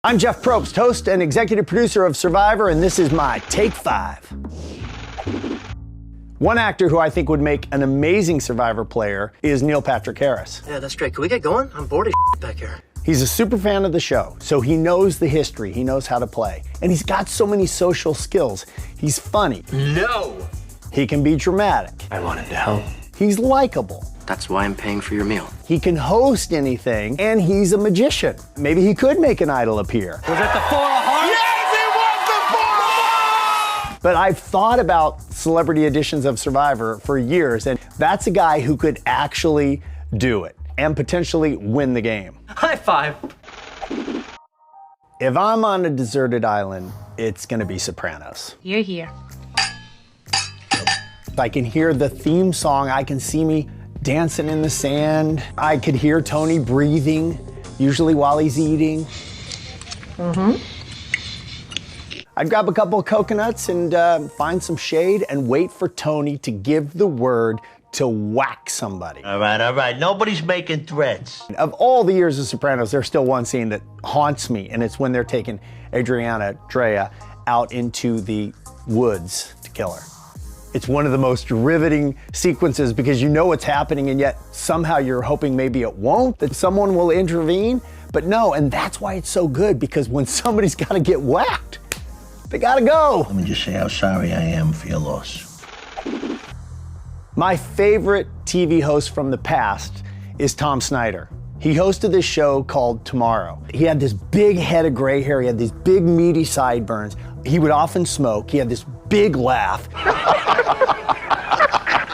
I'm Jeff Probst, host and executive producer of Survivor, and this is my Take 5. One actor who I think would make an amazing Survivor player is Neil Patrick Harris. Yeah, that's great. Can we get going? I'm bored as back here. He's a super fan of the show, so he knows the history, he knows how to play. And he's got so many social skills. He's funny. No! He can be dramatic. I wanted to help. He's likable. That's why I'm paying for your meal. He can host anything, and he's a magician. Maybe he could make an idol appear. Was it the Four of Hearts? Yes, it was the Four of Hearts! But I've thought about celebrity editions of Survivor for years, and that's a guy who could actually do it and potentially win the game. High five. If I'm on a deserted island, it's gonna be Sopranos. You're here. I can hear the theme song, I can see me dancing in the sand. I could hear Tony breathing, usually while he's eating. I'd grab a couple of coconuts and find some shade and wait for Tony to give the word to whack somebody. All right. Nobody's making threats. Of all the years of Sopranos, there's still one scene that haunts me, and it's when they're taking Adriana Drea out into the woods to kill her. It's one of the most riveting sequences because you know what's happening and yet somehow you're hoping maybe it won't, that someone will intervene, but no, and that's why it's so good, because when somebody's gotta get whacked, they gotta go. Let me just say how sorry I am for your loss. My favorite TV host from the past is Tom Schneider. He hosted this show called Tomorrow. He had this big head of gray hair, he had these big meaty sideburns. He would often smoke, he had this big laugh.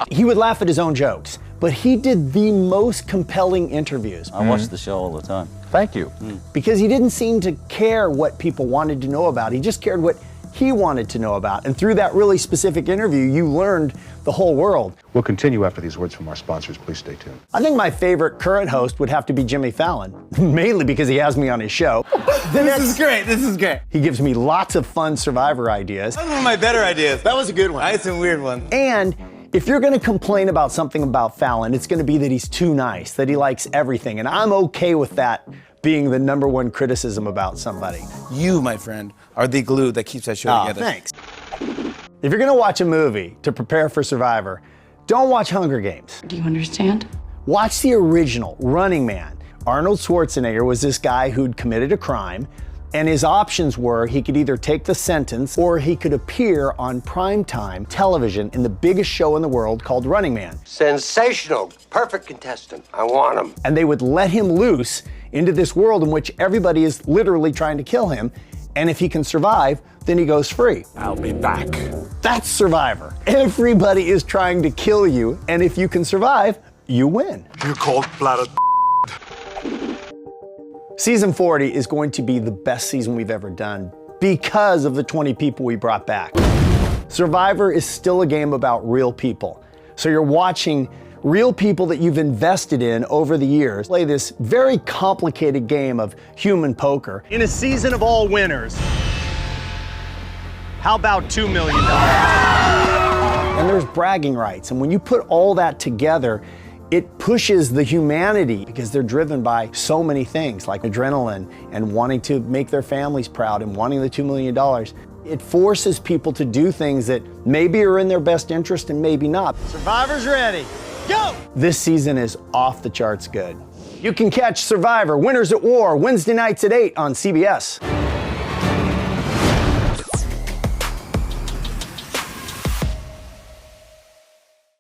He would laugh at his own jokes, but he did the most compelling interviews. I watch the show all the time. Thank you. Because he didn't seem to care what people wanted to know about, he just cared what he wanted to know about. And through that really specific interview, you learned the whole world. We'll continue after these words from our sponsors. Please stay tuned. I think my favorite current host would have to be Jimmy Fallon, mainly because he has me on his show. This is great. He gives me lots of fun Survivor ideas. That was one of my better ideas. That was a good one. I had some weird ones. And if you're gonna complain about something about Fallon, it's gonna be that he's too nice, that he likes everything, and I'm okay with that being the #1 criticism about somebody. You, my friend, are the glue that keeps that show together. Thanks. If you're gonna watch a movie to prepare for Survivor, don't watch Hunger Games. Do you understand? Watch the original, Running Man. Arnold Schwarzenegger was this guy who'd committed a crime, and his options were he could either take the sentence or he could appear on primetime television in the biggest show in the world called Running Man. Sensational. Perfect contestant. I want him. And they would let him loose into this world in which everybody is literally trying to kill him. And if he can survive, then he goes free. I'll be back. That's Survivor. Everybody is trying to kill you, and if you can survive, you win. You cold-blooded. Season 40 is going to be the best season we've ever done because of the 20 people we brought back. Survivor is still a game about real people. So you're watching real people that you've invested in over the years play this very complicated game of human poker. In a season of all winners, how about $2 million? And there's bragging rights. And when you put all that together, it pushes the humanity because they're driven by so many things like adrenaline and wanting to make their families proud and wanting the $2 million. It forces people to do things that maybe are in their best interest and maybe not. Survivor's ready. Go! This season is off the charts good. You can catch Survivor Winners at War Wednesday nights at 8 on CBS.